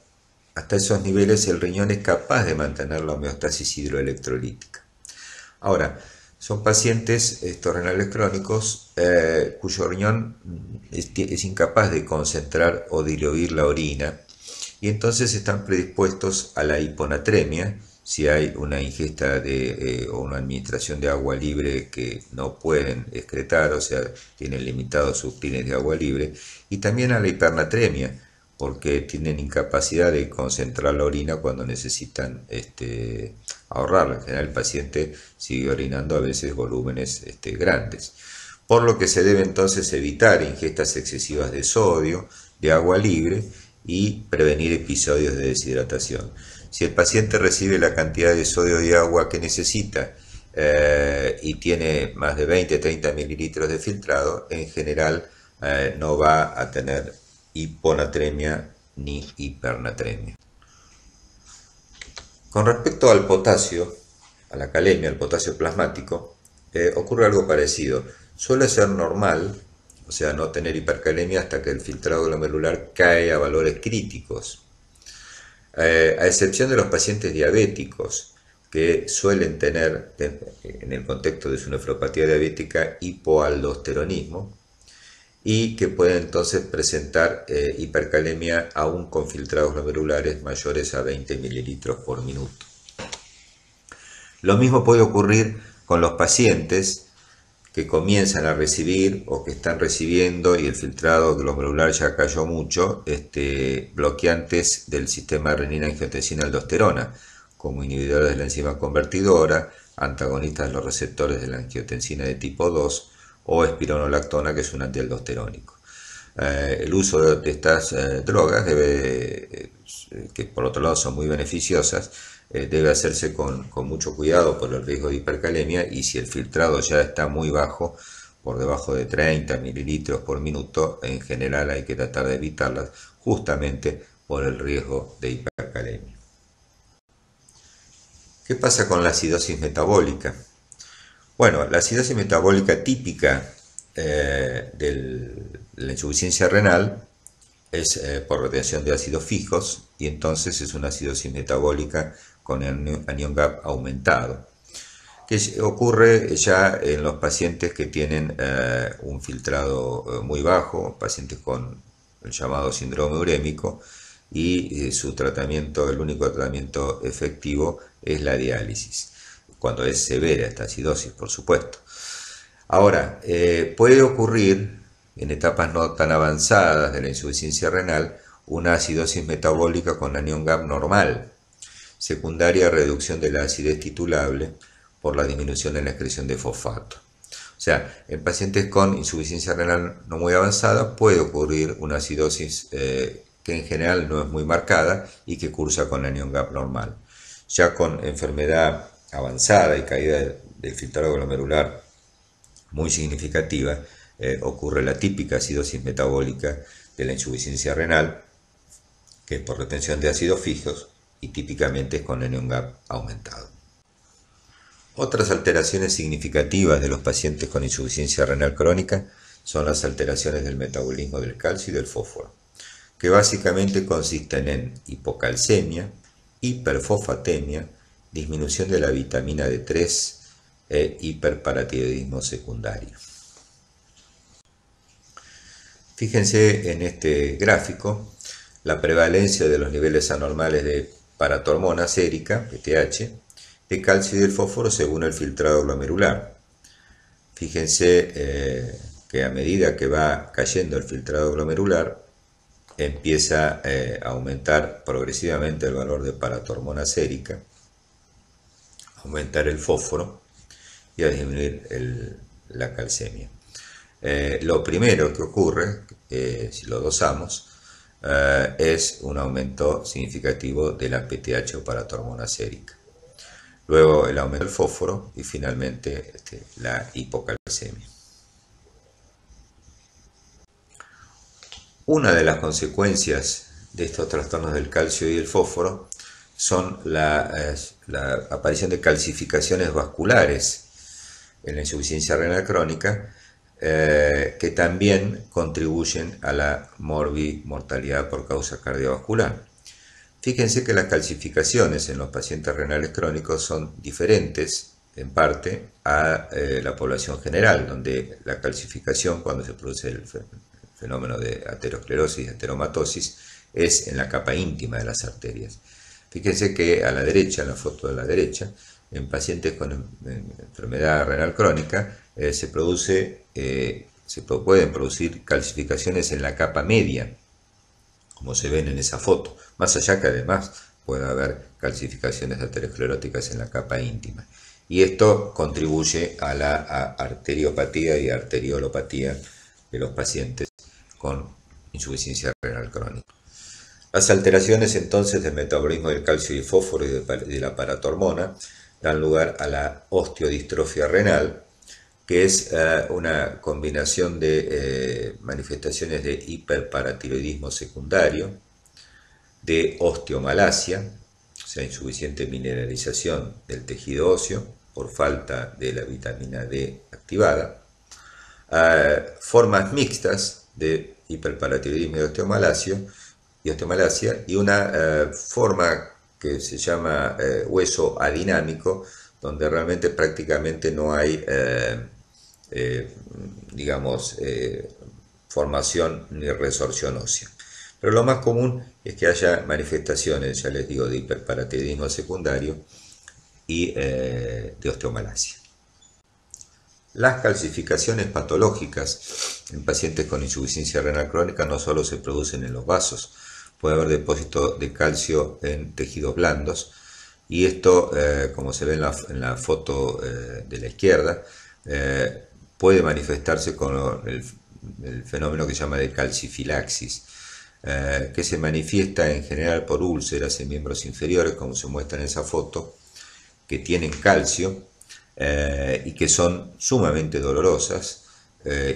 Speaker 1: hasta esos niveles el riñón es capaz de mantener la homeostasis hidroelectrolítica. Ahora, son pacientes, estos renales crónicos, cuyo riñón es incapaz de concentrar o diluir la orina, y entonces están predispuestos a la hiponatremia si hay una ingesta o una administración de agua libre que no pueden excretar, o sea, tienen limitados sus pines de agua libre, y también a la hipernatremia, porque tienen incapacidad de concentrar la orina cuando necesitan ahorrarla. En general, el paciente sigue orinando a veces volúmenes grandes. Por lo que se debe entonces evitar ingestas excesivas de sodio, de agua libre, y prevenir episodios de deshidratación. Si el paciente recibe la cantidad de sodio y agua que necesita y tiene más de 20-30 mililitros de filtrado, en general no va a tener hiponatremia ni hipernatremia. Con respecto al potasio, a la calemia, al potasio plasmático, ocurre algo parecido. Suele ser normal, o sea, no tener hipercalemia hasta que el filtrado glomerular cae a valores críticos. A excepción de los pacientes diabéticos, que suelen tener, en el contexto de su nefropatía diabética, hipoaldosteronismo, y que pueden entonces presentar hipercalemia aún con filtrados glomerulares mayores a 20 mililitros por minuto. Lo mismo puede ocurrir con los pacientes que comienzan a recibir o que están recibiendo y el filtrado glomerular ya cayó mucho, bloqueantes del sistema renina-angiotensina-aldosterona, como inhibidores de la enzima convertidora, antagonistas de los receptores de la angiotensina de tipo 2 o espironolactona, que es un antialdosterónico. El uso de estas drogas, que por otro lado son muy beneficiosas, debe hacerse con mucho cuidado por el riesgo de hipercalemia, y si el filtrado ya está muy bajo, por debajo de 30 mililitros por minuto, en general hay que tratar de evitarlas justamente por el riesgo de hipercalemia. ¿Qué pasa con la acidosis metabólica? Bueno, la acidosis metabólica típica de la insuficiencia renal es por retención de ácidos fijos, y entonces es una acidosis metabólica con anión gap aumentado, que ocurre ya en los pacientes que tienen un filtrado muy bajo, pacientes con el llamado síndrome urémico, y su tratamiento, el único tratamiento efectivo es la diálisis, cuando es severa esta acidosis, por supuesto. Ahora, puede ocurrir en etapas no tan avanzadas de la insuficiencia renal una acidosis metabólica con anión gap normal, secundaria a reducción de la acidez titulable por la disminución en la excreción de fosfato. O sea, en pacientes con insuficiencia renal no muy avanzada puede ocurrir una acidosis que en general no es muy marcada y que cursa con anión gap normal. Ya con enfermedad avanzada y caída del filtrado glomerular muy significativa, ocurre la típica acidosis metabólica de la insuficiencia renal, que es por retención de ácidos fijos y típicamente es con anión gap aumentado. Otras alteraciones significativas de los pacientes con insuficiencia renal crónica son las alteraciones del metabolismo del calcio y del fósforo, que básicamente consisten en hipocalcemia, hiperfosfatemia, disminución de la vitamina D3 e hiperparatiroidismo secundario. Fíjense en este gráfico la prevalencia de los niveles anormales de paratormona sérica, PTH, de calcio y del fósforo según el filtrado glomerular. Fíjense que a medida que va cayendo el filtrado glomerular, empieza a aumentar progresivamente el valor de paratormona sérica, aumentar el fósforo y a disminuir la calcemia. Lo primero que ocurre, si lo dosamos, es un aumento significativo de la PTH o paratormona sérica. Luego el aumento del fósforo y finalmente la hipocalcemia. Una de las consecuencias de estos trastornos del calcio y el fósforo son la aparición de calcificaciones vasculares en la insuficiencia renal crónica, que también contribuyen a la mortalidad por causa cardiovascular. Fíjense que las calcificaciones en los pacientes renales crónicos son diferentes en parte a la población general, donde la calcificación, cuando se produce el fenómeno de aterosclerosis y ateromatosis, es en la capa íntima de las arterias. Fíjense que a la derecha, en la foto de la derecha, en pacientes con enfermedad renal crónica, se pueden producir calcificaciones en la capa media, como se ven en esa foto, más allá que además puede haber calcificaciones ateroscleróticas en la capa íntima. Y esto contribuye a la arteriopatía y arteriolopatía de los pacientes con insuficiencia renal crónica. Las alteraciones entonces del metabolismo del calcio y el fósforo y de la paratormona dan lugar a la osteodistrofia renal, que es una combinación de manifestaciones de hiperparatiroidismo secundario, de osteomalacia, o sea, insuficiente mineralización del tejido óseo por falta de la vitamina D activada, formas mixtas de hiperparatiroidismo y osteomalacia, y una forma que se llama hueso adinámico, donde realmente prácticamente no hay, formación ni resorción ósea. Pero lo más común es que haya manifestaciones, ya les digo, de hiperparatiroidismo secundario y de osteomalacia. Las calcificaciones patológicas en pacientes con insuficiencia renal crónica no solo se producen en los vasos, puede haber depósito de calcio en tejidos blandos, y esto, como se ve en la foto de la izquierda, puede manifestarse con el fenómeno que se llama de calcifilaxis, que se manifiesta en general por úlceras en miembros inferiores, como se muestra en esa foto, que tienen calcio y que son sumamente dolorosas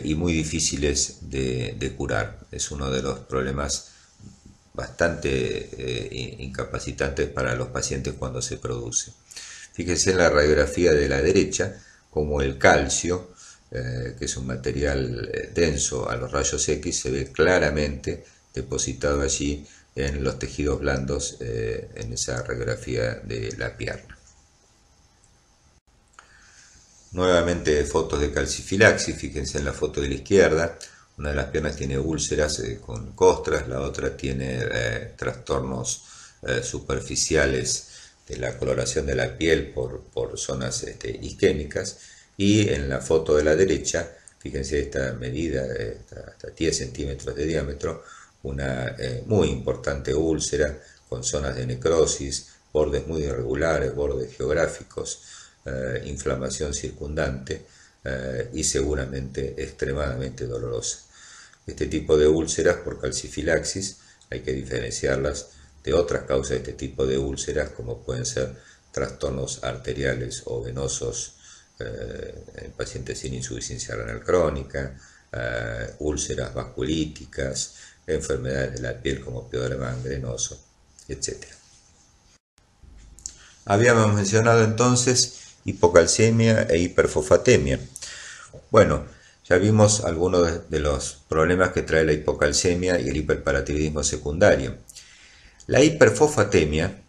Speaker 1: y muy difíciles de curar. Es uno de los problemas bastante incapacitantes para los pacientes cuando se produce. Fíjense en la radiografía de la derecha como el calcio, que es un material denso a los rayos X, se ve claramente depositado allí en los tejidos blandos en esa radiografía de la pierna. Nuevamente fotos de calcifilaxis, fíjense en la foto de la izquierda, una de las piernas tiene úlceras con costras, la otra tiene trastornos superficiales de la coloración de la piel por zonas isquémicas, y en la foto de la derecha, fíjense esta medida, hasta 10 centímetros de diámetro, una muy importante úlcera con zonas de necrosis, bordes muy irregulares, bordes geográficos, inflamación circundante y seguramente extremadamente dolorosa. Este tipo de úlceras por calcifilaxis hay que diferenciarlas de otras causas de este tipo de úlceras, como pueden ser trastornos arteriales o venosos en pacientes sin insuficiencia renal crónica, úlceras vasculíticas, enfermedades de la piel como piedema gangrenoso, etc. Habíamos mencionado entonces hipocalcemia e hiperfosfatemia. Bueno, ya vimos algunos de los problemas que trae la hipocalcemia y el hiperparatiroidismo secundario. La hiperfosfatemia,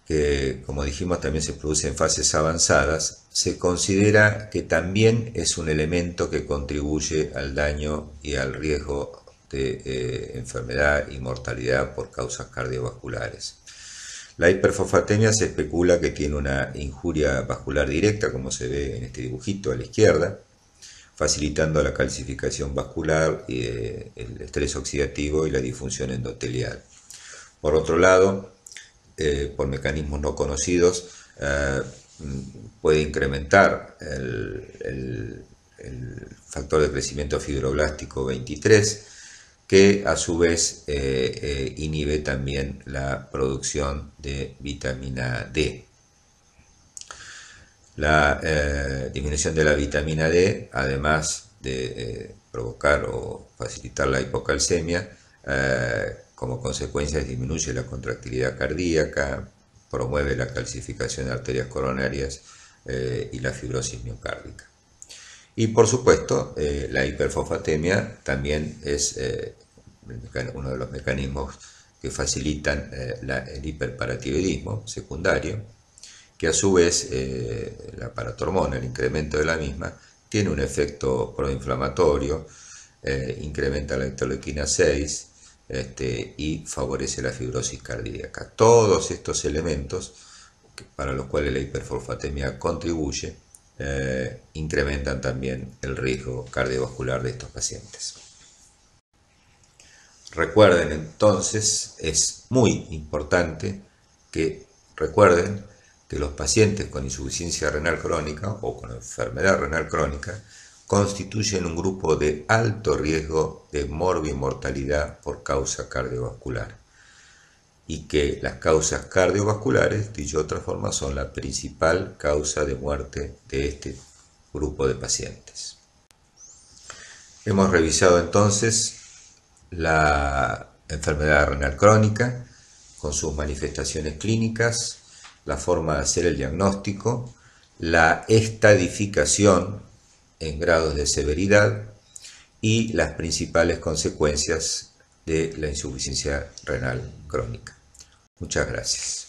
Speaker 1: que como dijimos también se produce en fases avanzadas, se considera que también es un elemento que contribuye al daño y al riesgo de enfermedad y mortalidad por causas cardiovasculares. La hiperfosfatemia se especula que tiene una injuria vascular directa, como se ve en este dibujito a la izquierda, facilitando la calcificación vascular, el estrés oxidativo y la disfunción endotelial. Por otro lado, por mecanismos no conocidos, puede incrementar el factor de crecimiento fibroblástico 23, que a su vez inhibe también la producción de vitamina D. La disminución de la vitamina D, además de provocar o facilitar la hipocalcemia, como consecuencia disminuye la contractilidad cardíaca, promueve la calcificación de arterias coronarias y la fibrosis miocárdica. Y por supuesto, la hiperfosfatemia también es uno de los mecanismos que facilitan el hiperparatiroidismo secundario, que a su vez la paratormona, el incremento de la misma, tiene un efecto proinflamatorio, incrementa la interleuquina 6 y favorece la fibrosis cardíaca. Todos estos elementos para los cuales la hiperfosfatemia contribuye incrementan también el riesgo cardiovascular de estos pacientes. Recuerden entonces, es muy importante que recuerden que los pacientes con insuficiencia renal crónica o con enfermedad renal crónica constituyen un grupo de alto riesgo de morbimortalidad por causa cardiovascular, y que las causas cardiovasculares, dicho de otra forma, son la principal causa de muerte de este grupo de pacientes. Hemos revisado entonces la enfermedad renal crónica con sus manifestaciones clínicas, la forma de hacer el diagnóstico, la estadificación en grados de severidad y las principales consecuencias de la insuficiencia renal crónica. Muchas gracias.